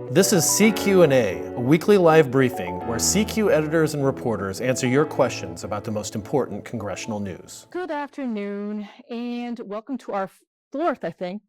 This is CQ&A, a weekly live briefing where CQ editors and reporters answer your questions about the most important congressional news. Good afternoon, and welcome to our fourth, I think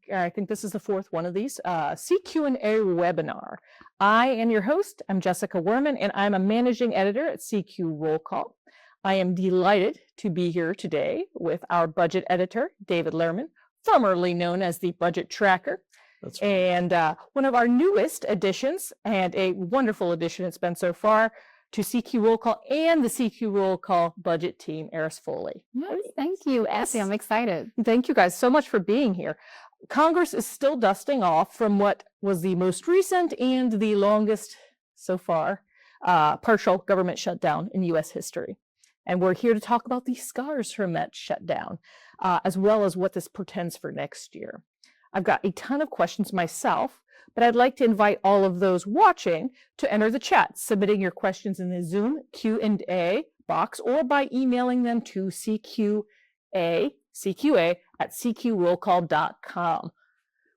this is the fourth one of these, CQ&A webinar. I am your host, I'm Jessica Wehrman, and I'm a managing editor at CQ Roll Call. I am delighted to be here today with our budget editor, David Lerman, formerly known as the Budget Tracker. That's right. And one of our newest additions, and a wonderful addition it's been so far, to CQ Roll Call and the CQ Roll Call budget team, Aris Folley. Yes, thank you, Essie. I'm excited. Thank you guys so much for being here. Congress is still dusting off from what was the most recent and the longest so far partial government shutdown in U.S. history. And we're here to talk about the scars from that shutdown, as well as what this portends for next year. I've got a ton of questions myself, but I'd like to invite all of those watching to enter the chat, submitting your questions in the Zoom Q&A box or by emailing them to CQ&A at cqrollcall.com.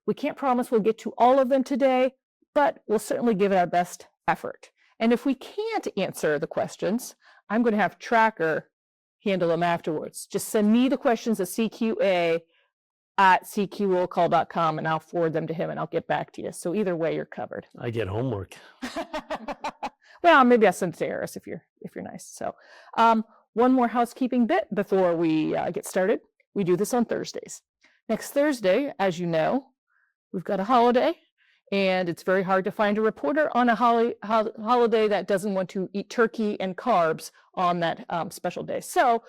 We can't promise we'll get to all of them today, but we'll certainly give it our best effort. And if we can't answer the questions, I'm going to have Tracker handle them afterwards. Just send me the questions at CQ&A at cqrollcall.com, and I'll forward them to him, and I'll get back to you. So either way, you're covered. I get homework. Well, maybe I'll send it to Aris if you're nice. So one more housekeeping bit before we get started. We do this on Thursdays. Next Thursday, as you know, we've got a holiday, and it's very hard to find a reporter on a holiday that doesn't want to eat turkey and carbs on that special day. So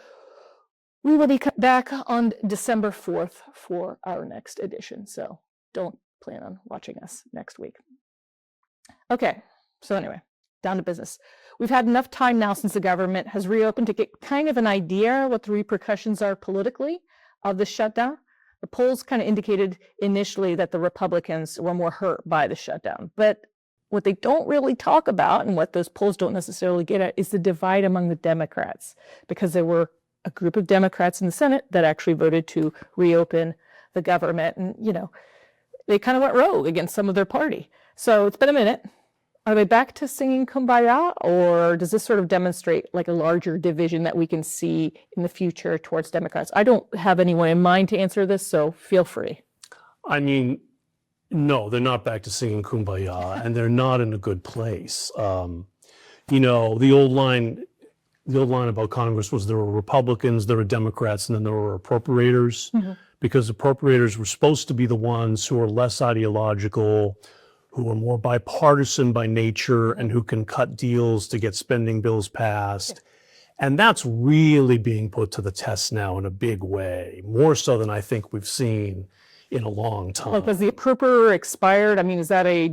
we will be back on December 4th for our next edition, so don't plan on watching us next week. Okay, so anyway, down to business. We've had enough time now since the government has reopened to get kind of an idea what the repercussions are politically of the shutdown. The polls kind of indicated initially that the Republicans were more hurt by the shutdown, but what they don't really talk about, and what those polls don't necessarily get at, is the divide among the Democrats, because there were a group of Democrats in the Senate that actually voted to reopen the government. And, you know, they kind of went rogue against some of their party. So it's been a minute. Are they back to singing Kumbaya, or does this sort of demonstrate like a larger division that we can see in the future towards Democrats? I don't have anyone in mind to answer this, so feel free. I mean, no, they're not back to singing Kumbaya, and they're not in a good place. You know, the old line about Congress was there were Republicans, there were Democrats, and then there were appropriators, because appropriators were supposed to be the ones who are less ideological, who are more bipartisan by nature, and who can cut deals to get spending bills passed. And that's really being put to the test now in a big way, more so than I think we've seen in a long time. Like, was the appropriator expired? I mean, is that a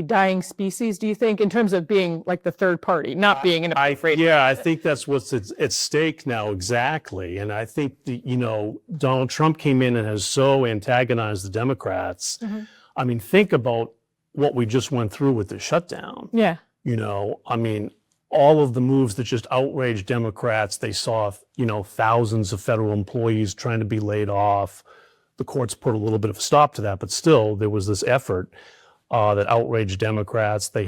dying species, do you think, in terms of being like the third party, not being an appropriator? Yeah, I think that's what's at stake now, exactly. And I think, you know, Donald Trump came in and has so antagonized the Democrats. I mean, think about what we just went through with the shutdown. Yeah. You know, I mean, all of the moves that just outraged Democrats. They saw, you know, thousands of federal employees trying to be laid off. The courts put a little bit of a stop to that, but still there was this effort that outraged Democrats. They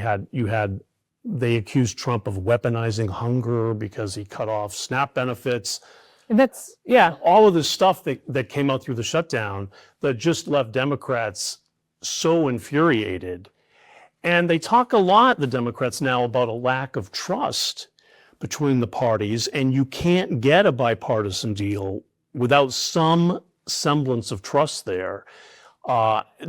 accused Trump of weaponizing hunger because he cut off SNAP benefits. And that's, yeah. All of this stuff that came out through the shutdown that just left Democrats so infuriated. And they talk a lot, the Democrats now, about a lack of trust between the parties, and you can't get a bipartisan deal without some semblance of trust there.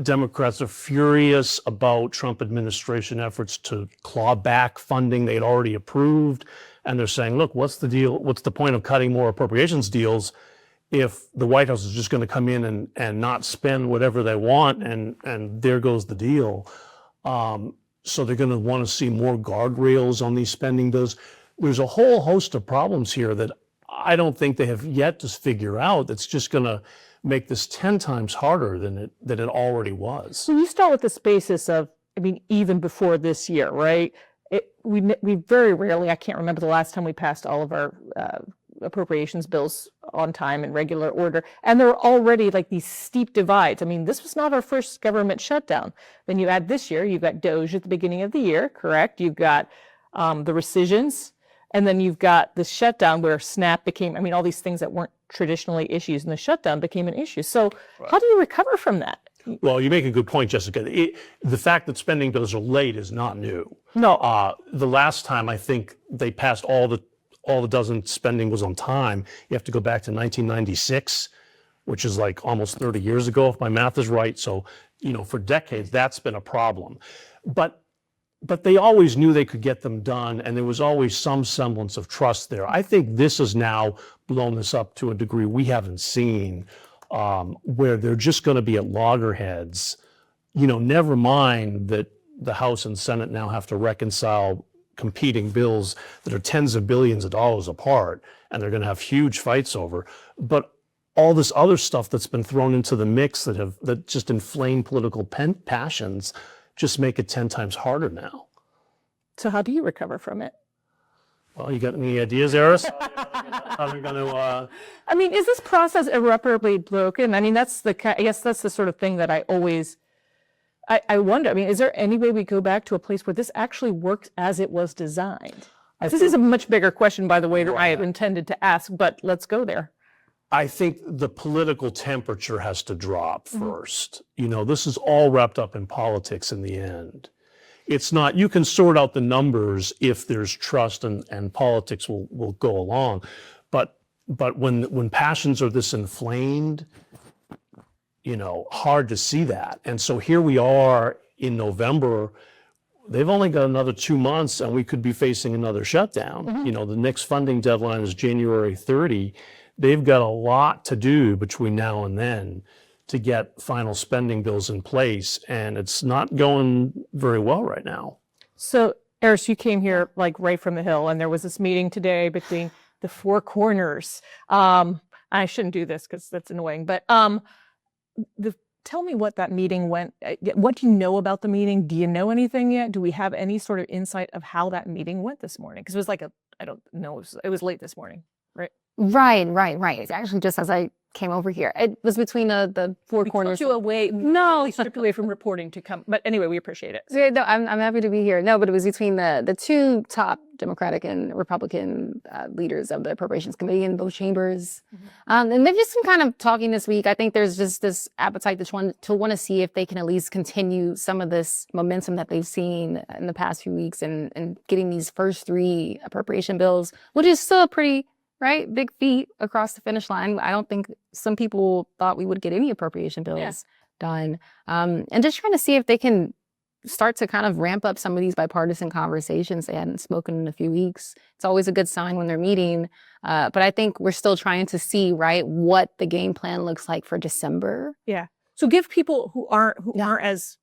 Democrats are furious about Trump administration efforts to claw back funding they'd already approved. And they're saying, look, what's the deal? What's the point of cutting more appropriations deals if the White House is just going to come in and not spend whatever they want, and there goes the deal. So they're going to want to see more guardrails on these spending bills. There's a whole host of problems here that I don't think they have yet to figure out. That's just going to make this 10 times harder than it already was. So you start with this basis of, I mean, even before this year, right? We very rarely, I can't remember the last time we passed all of our appropriations bills on time in regular order. And there are already like these steep divides. I mean, this was not our first government shutdown. Then you add this year, you've got Doge at the beginning of the year, correct? You've got the rescissions, and then you've got the shutdown where SNAP became, I mean, all these things that weren't traditionally issues in the shutdown became an issue. So how do you recover from that? Well, you make a good point, Jessica. The fact that spending bills are late is not new. No. The last time I think they passed all the dozen spending was on time, you have to go back to 1996, which is like almost 30 years ago, if my math is right. So, for decades, that's been a problem. But they always knew they could get them done, and there was always some semblance of trust there. I think this has now blown this up to a degree we haven't seen, where they're just going to be at loggerheads. Never mind that the House and Senate now have to reconcile competing bills that are tens of billions of dollars apart, and they're going to have huge fights over. But all this other stuff that's been thrown into the mix that just inflame political passions just make it 10 times harder now. So how do you recover from it? Well, you got any ideas, Aris? How are we going to? I mean, is this process irreparably broken? I mean, I guess that's the sort of thing that I always, I wonder. I mean, is there any way we go back to a place where this actually works as it was designed? This is a much bigger question, by the way, than I had intended to ask, but let's go there. I think the political temperature has to drop first. This is all wrapped up in politics in the end. It's not, you can sort out the numbers if there's trust and politics will go along. But when passions are this inflamed, hard to see that. And so here we are in November. They've only got another 2 months and we could be facing another shutdown. The next funding deadline is January 30. They've got a lot to do between now and then to get final spending bills in place, and it's not going very well right now. So, Aris, you came here like right from the Hill, and there was this meeting today between the four corners. I shouldn't do this because that's annoying, but tell me what that meeting went. What do you know about the meeting? Do you know anything yet? Do we have any sort of insight of how that meeting went this morning? Because it was like I don't know, it was late this morning, right? Right. It's actually just as I came over here. It was between the four corners. You away. No, stripped away from reporting to come. But anyway, we appreciate it. So, no, I'm happy to be here. No, but it was between the two top Democratic and Republican leaders of the Appropriations Committee in both chambers. And they've just been kind of talking this week. I think there's just this appetite to want to see if they can at least continue some of this momentum that they've seen in the past few weeks and getting these first 3 appropriation bills, which is still a pretty big feat across the finish line. I don't think some people thought we would get any appropriation bills done. And just trying to see if they can start to kind of ramp up some of these bipartisan conversations they hadn't spoken in a few weeks. It's always a good sign when they're meeting. But I think we're still trying to see, what the game plan looks like for December. Yeah. So give people who aren't as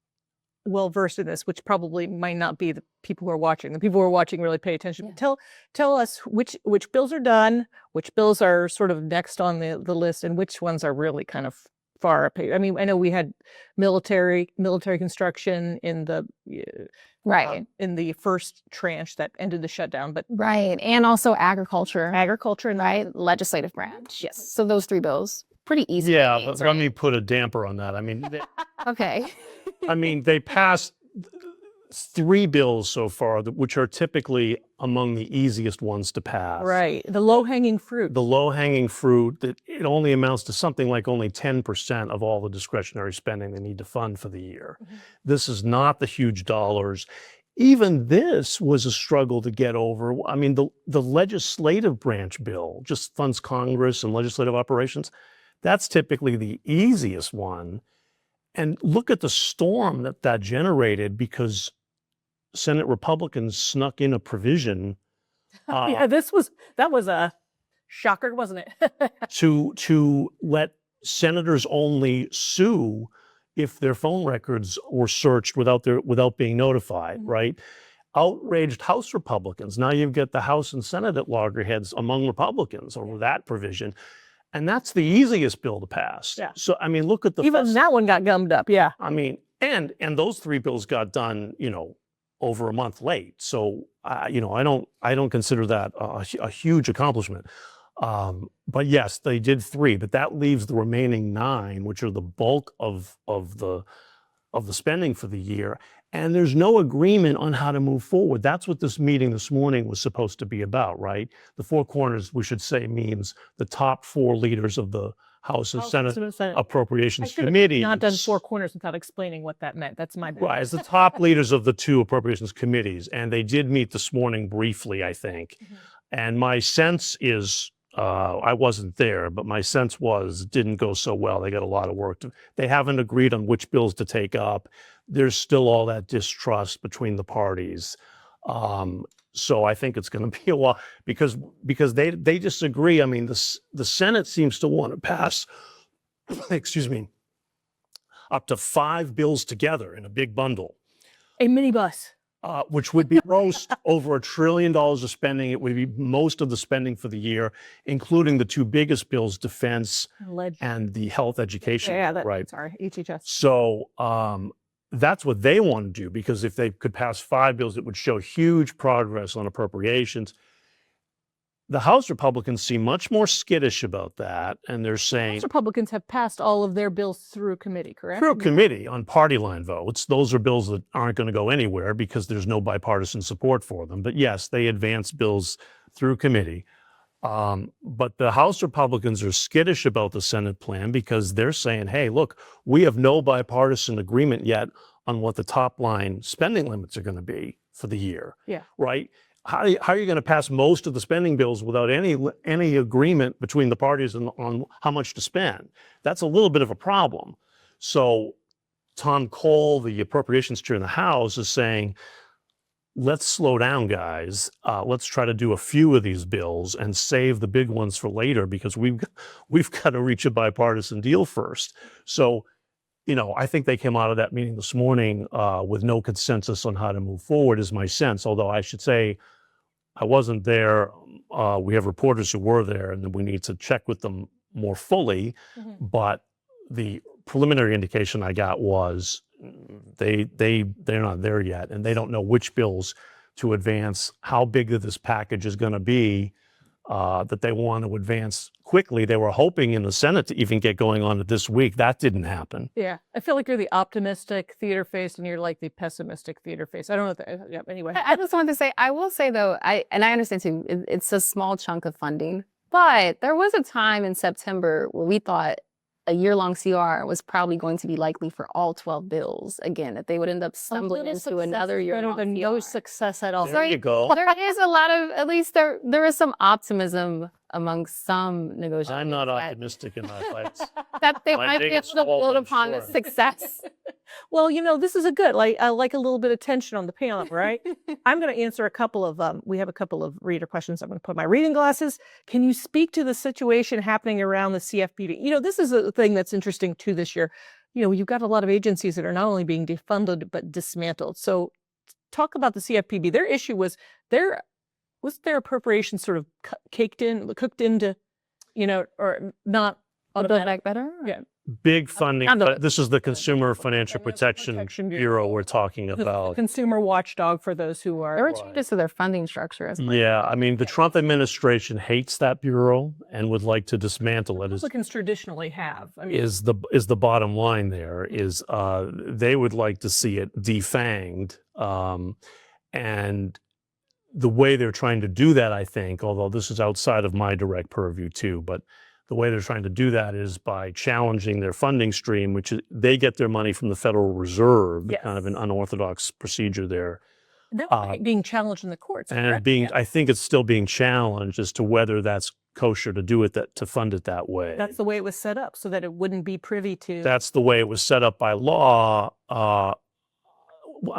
well versed in this, which probably might not be the people who are watching. The people who are watching really pay attention. Yeah. Tell us which bills are done, which bills are sort of next on the list, and which ones are really kind of far up. I mean, I know we had military construction in the in the first tranche that ended the shutdown, but and also agriculture, and legislative branch. Yes, so those 3 bills, pretty easy. Yeah, but let me put a damper on that. I mean, okay. I mean, they passed 3 bills so far, which are typically among the easiest ones to pass. Right, the low-hanging fruit. The low-hanging fruit, that it only amounts to something like only 10% of all the discretionary spending they need to fund for the year. This is not the huge dollars. Even this was a struggle to get over. I mean, the legislative branch bill just funds Congress and legislative operations. That's typically the easiest one. And look at the storm that generated because Senate Republicans snuck in a provision. That was a shocker, wasn't it? to let senators only sue if their phone records were searched without being notified, right? Outraged House Republicans. Now you've got the House and Senate at loggerheads among Republicans over that provision. And that's the easiest bill to pass. Yeah. So, I mean, look at even that one got gummed up. Yeah. I mean, and those 3 bills got done, over a month late. So, I don't consider that a huge accomplishment. But yes, they did 3, but that leaves the remaining 9, which are the bulk of the spending for the year. And there's no agreement on how to move forward. That's what this meeting this morning was supposed to be about, right? The 4 corners, we should say, means the top 4 leaders of the House and Senate I Appropriations should have Committees. not done 4 corners without explaining what that meant. That's my bad. Right, as the top leaders of the 2 appropriations committees. And they did meet this morning briefly, I think. And my sense is, I wasn't there, but my sense was it didn't go so well. They got a lot of work to, they haven't agreed on which bills to take up. There's still all that distrust between the parties. So I think it's going to be a while because they disagree. I mean, the Senate seems to want to pass, excuse me, up to 5 bills together in a big bundle. A minibus. Which would be gross over $1 trillion of spending. It would be most of the spending for the year, including the 2 biggest bills, defense and the health education. Right. Sorry, HHS. So that's what they want to do, because if they could pass 5 bills, it would show huge progress on appropriations. The House Republicans seem much more skittish about that, and they're saying House Republicans have passed all of their bills through committee, correct? through committee on party line votes. Those are bills that aren't going to go anywhere because there's no bipartisan support for them. But yes, they advance bills through committee. But the House Republicans are skittish about the Senate plan because they're saying, hey, look, we have no bipartisan agreement yet on what the top line spending limits are going to be for the year. Yeah. Right? How are you going to pass most of the spending bills without any agreement between the parties on how much to spend? That's a little bit of a problem. So Tom Cole, the appropriations chair in the House, is saying, let's slow down, guys. Let's try to do a few of these bills and save the big ones for later, because we've got to reach a bipartisan deal first. So, you know, I think they came out of that meeting this morning with no consensus on how to move forward, is my sense. Although I should say, I wasn't there. We have reporters who were there, and we need to check with them more fully. But the preliminary indication I got was they're not there yet, and they don't know which bills to advance, how big this package is going to be that they want to advance quickly. They were hoping in the Senate to even get going on it this week. That didn't happen. Yeah, I feel like you're the optimistic theater face and you're like the pessimistic theater face. I don't know. Yeah, anyway. I just wanted to say, I will say though, I understand too, it's a small chunk of funding, but there was a time in September where we thought a year-long CR was probably going to be likely for all 12 bills. Again, that they would end up stumbling into another year-long CR. No success at all. There you go. There is a lot of, at least there is some optimism among some negotiators. I'm not optimistic enough. That they My might be able biggest to build fault, I'm upon the sure. success. Well, you know, this is a good, I like a little bit of tension on the panel, right? I'm going to answer a couple of, we have a couple of reader questions. I'm going to put my reading glasses. Can you speak to the situation happening around the CFPB? You know, this is a thing that's interesting too this year. You know, you've got a lot of agencies that are not only being defunded, but dismantled. So talk about the CFPB. Their issue was their appropriations sort of cooked into, you know, or not. I'll build back better? Yeah. Big funding, Not the- but this is the Consumer Financial Protection Protection Bureau we're talking The about. consumer watchdog for those who There are. were changes to their funding structure as well. Yeah, I mean, the Trump administration hates that bureau and would like to dismantle it. Republicans traditionally have. I mean, Is the bottom line there is they would like to see it defanged, and the way they're trying to do that, I think, although this is outside of my direct purview too, but the way they're trying to do that is by challenging their funding stream, which is they get their money from the Federal Reserve, Yes. kind of an unorthodox procedure there. that being challenged in the courts. And correct? being, Yeah. I think it's still being challenged as to whether that's kosher to do it, to fund it that way. That's the way it was set up, so that it wouldn't be privy to. That's the way it was set up by law.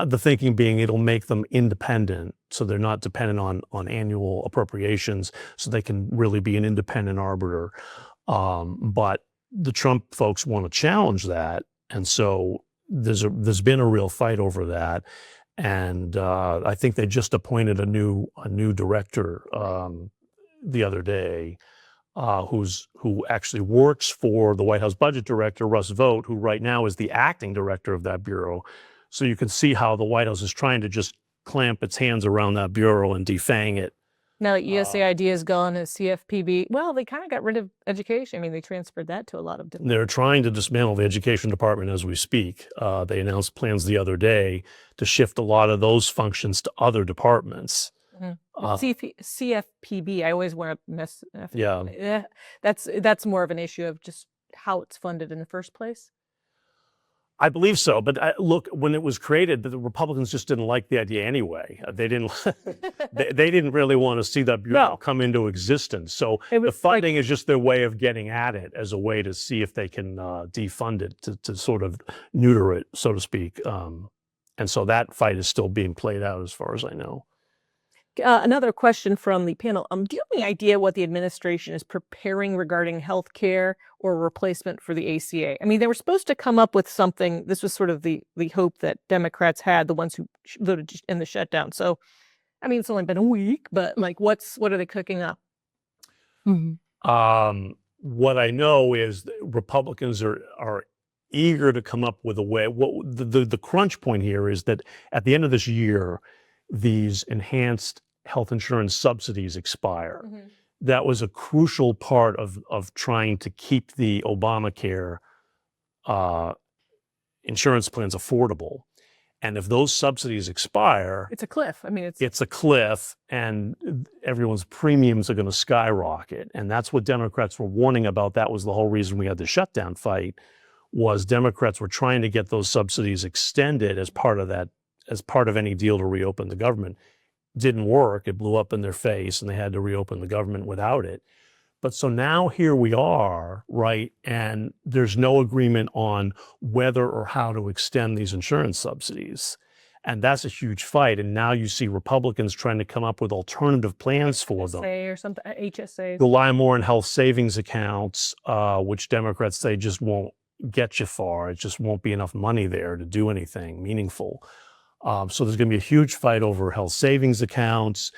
The thinking being it'll make them independent, so they're not dependent on annual appropriations, so they can really be an independent arbiter. But the Trump folks want to challenge that, and so there's been a real fight over that. And I think they just appointed a new director the other day, who actually works for the White House budget director, Russ Vought, who right now is the acting director of that bureau. So you can see how the White House is trying to just clamp its hands around that bureau and defang it Now that USAID is gone and CFPB, well, they kind of got rid of education. I mean, they transferred that to a lot of different. They're trying to dismantle the education department as we speak. They announced plans the other day to shift a lot of those functions to other departments. CFPB, I always want to mess. Yeah. That's more of an issue of just how it's funded in the first place. I believe so, but look, when it was created, the Republicans just didn't like the idea anyway. They didn't. they didn't really want to see that bureau come into existence. So the funding is just their way of getting at it, as a way to see if they can defund it, to sort of neuter it, so to speak. And so that fight is still being played out, as far as I know. Another question from the panel. Do you have any idea what the administration is preparing regarding health care or replacement for the ACA? I mean, they were supposed to come up with something. This was sort of the hope that Democrats had, the ones who voted in the shutdown. So, I mean, it's only been a week, but like, what are they cooking up? Mm-hmm. What I know is that Republicans are eager to come up with a way. The crunch point here is that at the end of this year, these enhanced health insurance subsidies expire. Mm-hmm. That was a crucial part of trying to keep the Obamacare insurance plans affordable. And if those subsidies expire, it's a cliff. I mean, it's a cliff, and everyone's premiums are going to skyrocket. And that's what Democrats were warning about. That was the whole reason we had the shutdown fight, was Democrats were trying to get those subsidies extended as part of any deal to reopen the government. Didn't work. It blew up in their face, and they had to reopen the government without it. But so now here we are, right? And there's no agreement on whether or how to extend these insurance subsidies. And that's a huge fight. And now you see Republicans trying to come up with alternative plans for them. HSA or something, HSA. Rely more on health savings accounts, which Democrats say just won't get you far. It just won't be enough money there to do anything meaningful. So there's going to be a huge fight over health savings accounts.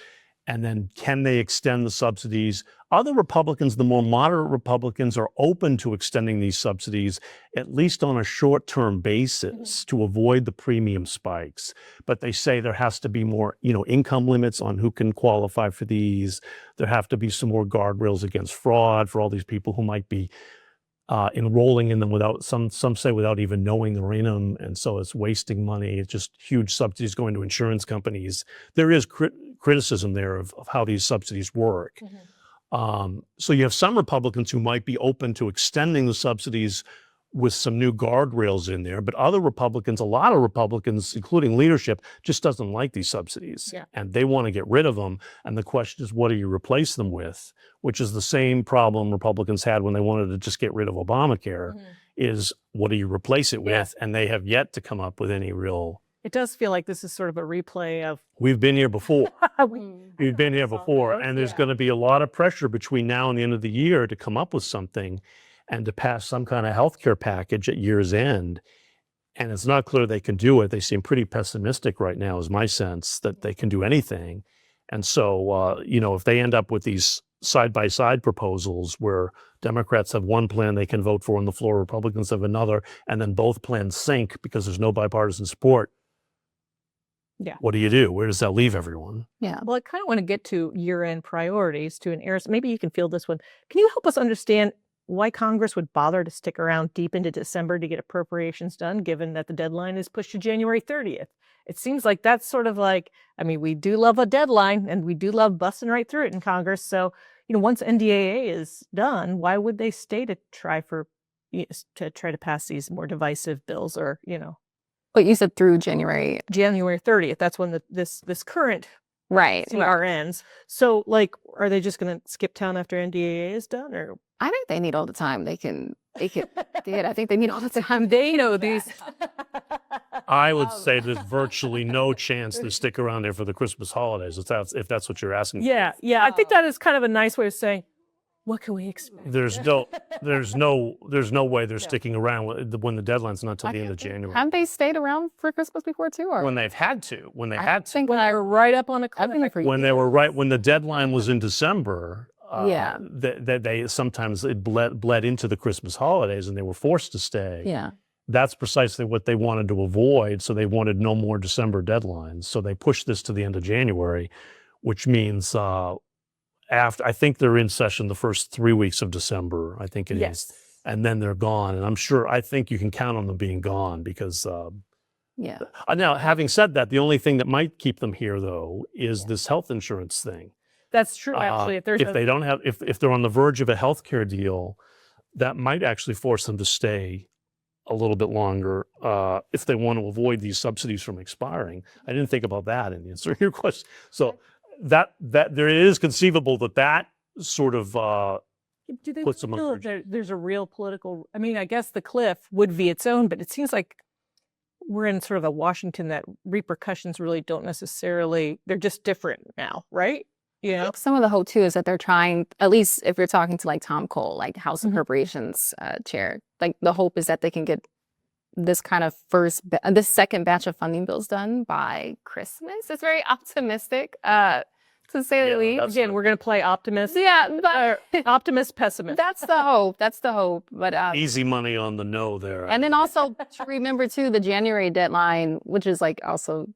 And then can they extend the subsidies? Other Republicans, the more moderate Republicans, are open to extending these subsidies, at least on a short-term basis, to avoid the premium spikes. But they say there has to be more, income limits on who can qualify for these. There have to be some more guardrails against fraud for all these people who might be enrolling in them without, some say without even knowing they're in them. And so it's wasting money. It's just huge subsidies going to insurance companies. There is criticism there of how these subsidies work. So you have some Republicans who might be open to extending the subsidies with some new guardrails in there, but other Republicans, a lot of Republicans, including leadership, just doesn't like these subsidies, and they want to get rid of them. And the question is, what do you replace them with? Which is the same problem Republicans had when they wanted to just get rid of Obamacare, is what do you replace it with? And they have yet to come up with any real... It does feel like this is sort of a replay of... We've been here before. We've been here before, and there's going to be a lot of pressure between now and the end of the year to come up with something and to pass some kind of healthcare package at year's end. And it's not clear they can do it. They seem pretty pessimistic right now, is my sense, that they can do anything. And so, if they end up with these side-by-side proposals where Democrats have one plan they can vote for on the floor, Republicans have another, and then both plans sink because there's no bipartisan support, what do you do? Where does that leave everyone? Yeah. Well, I kind of want to get to year-end priorities to an Aris. Maybe you can field this one. Can you help us understand why Congress would bother to stick around deep into December to get appropriations done, given that the deadline is pushed to January 30th? It seems like that's sort of like, we do love a deadline, and we do love busting right through it in Congress. So, once NDAA is done, why would they stay to try to pass these more divisive bills, or, But you said through January 30th. That's when this current CR ends. So, are they just going to skip town after NDAA is done, or? I think they need all the time. They can. I think they need all the time. They know these. I would say there's virtually no chance they stick around there for the Christmas holidays, if that's what you're asking. Yeah. I think that is kind of a nice way of saying, what can we expect? There's no way they're sticking around when the deadline's not till the end of January. Haven't they stayed around for Christmas before too? Or? When they've had to. When they were right up on a cliff. When the deadline was in December. They sometimes it bled into the Christmas holidays, and they were forced to stay. Yeah. That's precisely what they wanted to avoid. So they wanted no more December deadlines. So they pushed this to the end of January, which means after, I think they're in session the first 3 weeks of December, I think it is. Yes. And then they're gone. And I think you can count on them being gone because, Yeah. now, having said that, the only thing that might keep them here, though, is this health insurance thing. That's true. Actually, If they don't have, if they're on the verge of a healthcare deal, that might actually force them to stay a little bit longer if they want to avoid these subsidies from expiring. I didn't think about that in answering your question. So that there is conceivable that sort of do they puts them feel on. that there's a real political? I mean, I guess the cliff would be its own, but it seems like we're in sort of a Washington that repercussions really don't necessarily. They're just different now, right? You know? Some of the hope too is that they're trying, at least if you're talking to like Tom Cole, like House Appropriations chair, like the hope is that they can get this kind of this second batch of funding bills done by Christmas. It's very optimistic, to say the least. Again, we're going to play optimist. Yeah, but Optimist, pessimist. that's the hope. That's the hope. But Easy money on the no there. and then also to remember too the January deadline, which is like also.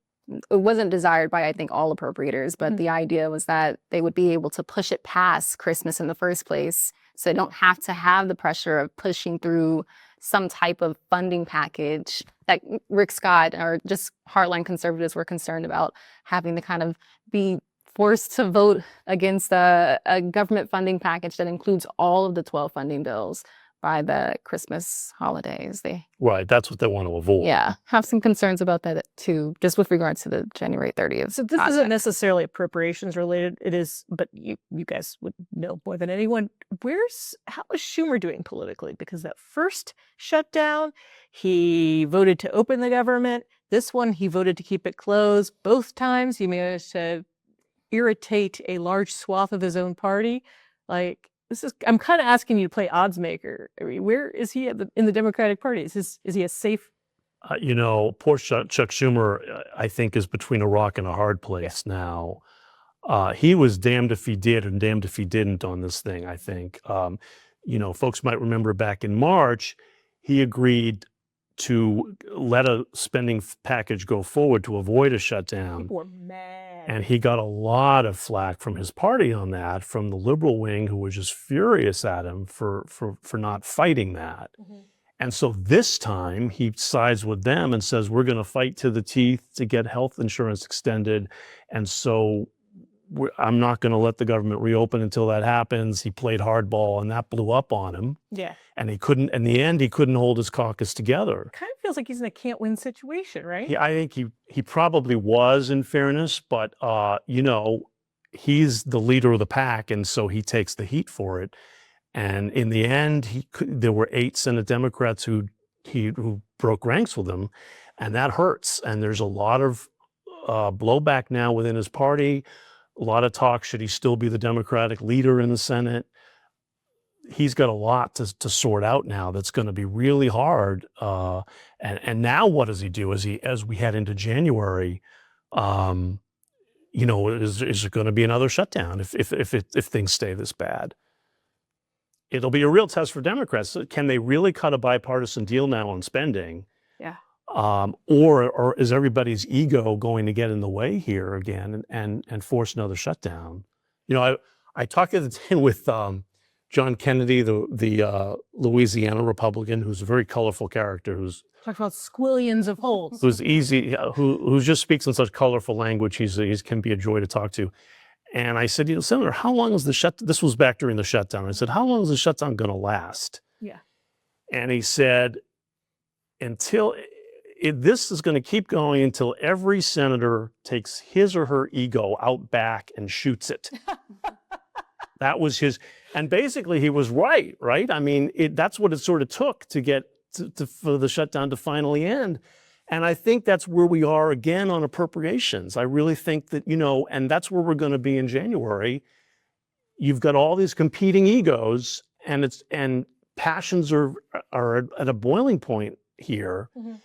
It wasn't desired by, I think, all appropriators, but the idea was that they would be able to push it past Christmas in the first place. So they don't have to have the pressure of pushing through some type of funding package that Rick Scott or just hardline conservatives were concerned about having to kind of be forced to vote against a government funding package that includes all of the 12 funding bills by the Christmas holidays. Right, that's what they want to avoid. Have some concerns about that too, just with regards to the January 30th. So this isn't necessarily appropriations related. It is, but you guys would know more than anyone. How is Schumer doing politically? Because that first shutdown, he voted to open the government. This one, he voted to keep it closed. Both times, he managed to irritate a large swath of his own party. I'm kind of asking you to play odds maker. I mean, where is he in the Democratic Party? Is he a safe? Poor Chuck Schumer, I think, is between a rock and a hard place now. He was damned if he did and damned if he didn't on this thing, I think. Folks might remember back in March, he agreed to let a spending package go forward to avoid a shutdown. People were mad. And he got a lot of flack from his party on that, from the liberal wing, who was just furious at him for not fighting that. And so this time he sides with them and says, we're going to fight to the teeth to get health insurance extended. And so I'm not going to let the government reopen until that happens. He played hardball and that blew up on him. Yeah. And in the end, he couldn't hold his caucus together. Kind of feels like he's in a can't-win situation, right? I think he probably was, in fairness, but, he's the leader of the pack, and so he takes the heat for it. And in the end, there were 8 Senate Democrats who broke ranks with him, and that hurts. And there's a lot of blowback now within his party, a lot of talk, should he still be the Democratic leader in the Senate? He's got a lot to sort out now that's going to be really hard. And now what does he do as we head into January? Is there going to be another shutdown if things stay this bad? It'll be a real test for Democrats. Can they really cut a bipartisan deal now on spending? Yeah. Or is everybody's ego going to get in the way here again and force another shutdown? I talked with John Kennedy, the Louisiana Republican, who's a very colorful character, who's Talk about squillions of holes. who's easy, who just speaks in such colorful language. He can be a joy to talk to. And I said, Senator, how long is the shutdown? This was back during the shutdown. I said, how long is the shutdown going to last? Yeah. And he said, this is going to keep going until every senator takes his or her ego out back and shoots it. That was his, and basically he was right? I mean, that's what it sort of took to get for the shutdown to finally end. And I think that's where we are again on appropriations. I really think that, and that's where we're going to be in January. You've got all these competing egos, and passions are at a boiling point here. Mm-hmm.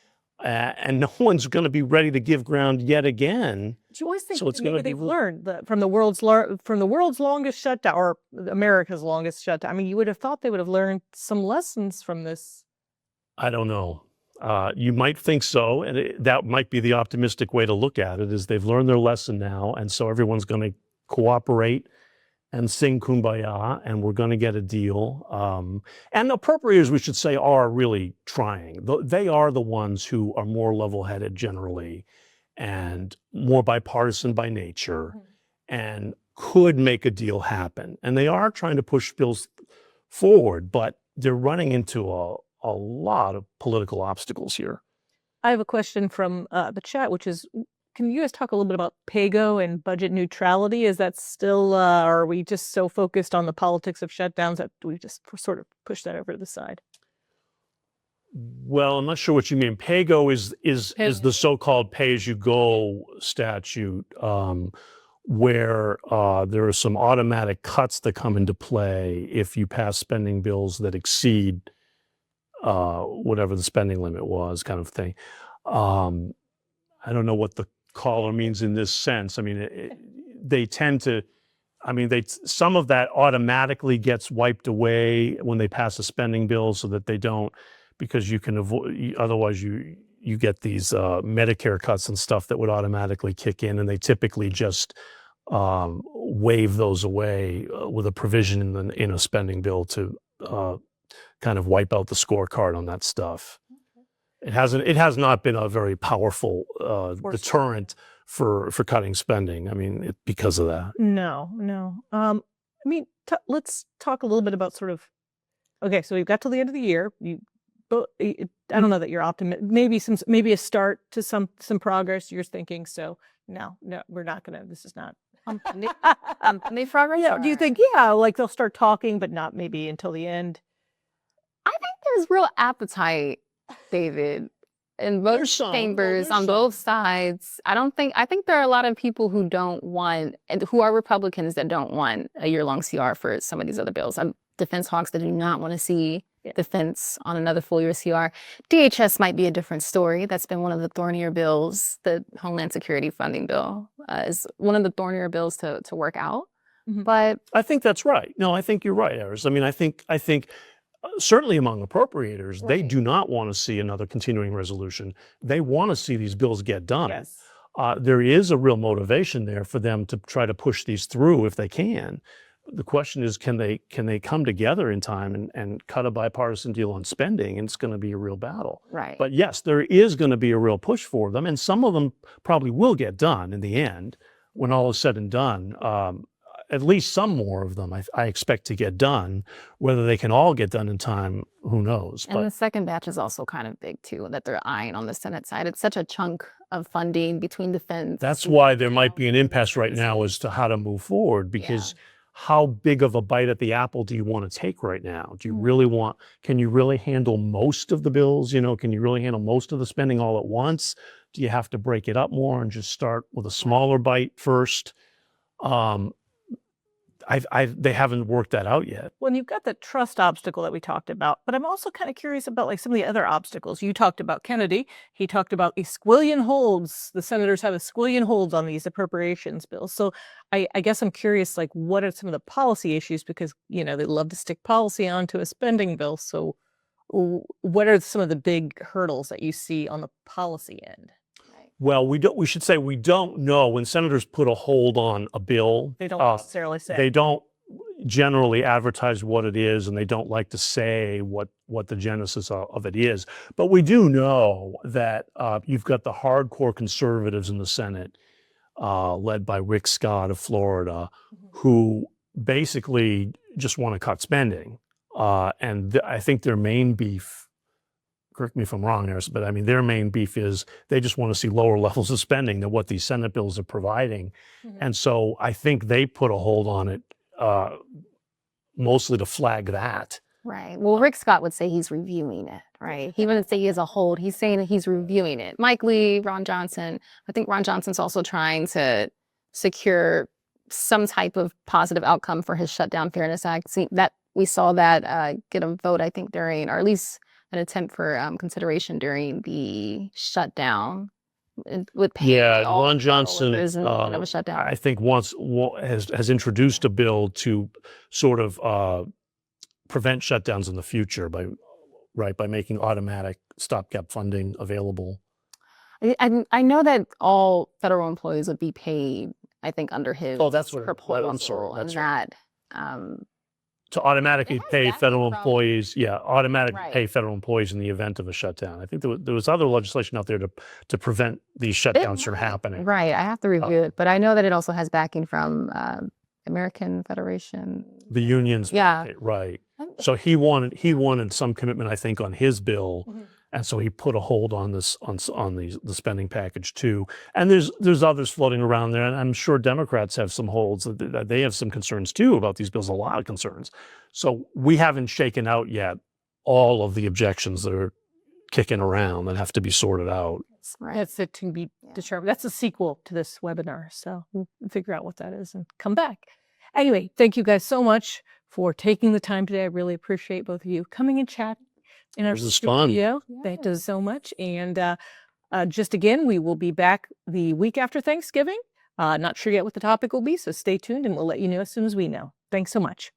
And no one's going to be ready to give ground yet again. Do you always think so maybe they've learned from the world's longest shutdown, or America's longest shutdown? I mean, you would have thought they would have learned some lessons from this. I don't know. You might think so, and that might be the optimistic way to look at it, is they've learned their lesson now, and so everyone's going to cooperate and sing kumbaya, and we're going to get a deal. And appropriators, we should say, are really trying. They are the ones who are more level-headed generally and more bipartisan by nature and could make a deal happen. And they are trying to push bills forward, but they're running into a lot of political obstacles here. I have a question from the chat, which is, can you guys talk a little bit about PAYGO and budget neutrality? Is that still, are we just so focused on the politics of shutdowns that we just sort of push that over to the side? Well, I'm not sure what you mean. PAYGO is the so-called pay-as-you-go statute, where there are some automatic cuts that come into play if you pass spending bills that exceed whatever the spending limit was, kind of thing. I don't know what the caller means in this sense. I mean, they tend to, I mean, some of that automatically gets wiped away when they pass a spending bill so that they don't, because you can avoid, otherwise you get these Medicare cuts and stuff that would automatically kick in, and they typically just waive those away with a provision in a spending bill to kind of wipe out the scorecard on that stuff. It has not been a very powerful deterrent for cutting spending. I mean, because of that. No. I mean, let's talk a little bit about sort of, okay, so we've got till the end of the year. I don't know that you're optimistic. Maybe a start to some progress. You're thinking, so no, we're not gonna. This is not Company progress. Yeah. Do you think, like they'll start talking, but not maybe until the end? I think there's real appetite, David, in both chambers, on both sides. I think there are a lot of people who don't want, and who are Republicans that don't want a year-long CR for some of these other bills. Defense hawks that do not want to see defense on another full year CR. DHS might be a different story. That's been one of the thornier bills. The Homeland Security funding bill is one of the thornier bills to work out. But I think that's right. No, I think you're right, Aris. I mean, I think certainly among appropriators, they do not want to see another continuing resolution. They want to see these bills get done. Yes. There is a real motivation there for them to try to push these through if they can. The question is, can they come together in time and cut a bipartisan deal on spending? And it's going to be a real battle. Right. But yes, there is going to be a real push for them, and some of them probably will get done in the end when all is said and done. At least some more of them I expect to get done. Whether they can all get done in time, who knows? And the second batch is also kind of big too, that they're eyeing on the Senate side. It's such a chunk of funding between defense. That's why there might be an impasse right now as to how to move forward, because how big of a bite at the apple do you want to take right now? Do you really can you really handle most of the bills? Can you really handle most of the spending all at once? Do you have to break it up more and just start with a smaller bite first? They haven't worked that out yet. Well, you've got the trust obstacle that we talked about, but I'm also kind of curious about like some of the other obstacles. You talked about Kennedy. He talked about a squillion holds. The senators have a squillion holds on these appropriations bills. So I guess I'm curious, like, what are some of the policy issues? Because, they love to stick policy onto a spending bill. So what are some of the big hurdles that you see on the policy end? Well, we should say we don't know. When senators put a hold on a bill, they don't necessarily say. They don't generally advertise what it is, and they don't like to say what the genesis of it is. But we do know that you've got the hardcore conservatives in the Senate, led by Rick Scott of Florida, who basically just want to cut spending. And I think their main beef, correct me if I'm wrong, Aris, but I mean, their main beef is they just want to see lower levels of spending than what these Senate bills are providing. And so I think they put a hold on it mostly to flag that. Right. Well, Rick Scott would say he's reviewing it, right? He wouldn't say he has a hold. He's saying that he's reviewing it. Mike Lee, Ron Johnson. I think Ron Johnson's also trying to secure some type of positive outcome for his Shutdown Fairness Act. We saw that get a vote, I think, during, or at least an attempt for consideration during the shutdown with Ron Johnson, of a shutdown. I think has introduced a bill to sort of prevent shutdowns in the future by making automatic stopgap funding available. I know that all federal employees would be paid I think, under his Oh, that's what. proposal. I'm sorry. And That's right. that, To automatically It has pay backing federal from- employees, automatically Right. pay federal employees in the event of a shutdown. I think there was other legislation out there to prevent these shutdowns from happening. right, I have to review it, but I know that it also has backing from American Federation. The unions, Yeah. right. So he wanted some commitment, I think, on his bill, and so he put a hold on this on the spending package too. And there's others floating around there, and I'm sure Democrats have some holds. That they have some concerns too about these bills, a lot of concerns. So we haven't shaken out yet all of the objections that are kicking around that have to be sorted out. Right. That's it to be determined. That's a sequel to this webinar. So we'll figure out what that is and come back. Anyway, thank you guys so much for taking the time today. I really appreciate both of you coming and chatting in our This is fun. studio. Thank you so much. And just again, we will be back the week after Thanksgiving. Not sure yet what the topic will be, so stay tuned and we'll let you know as soon as we know. Thanks so much.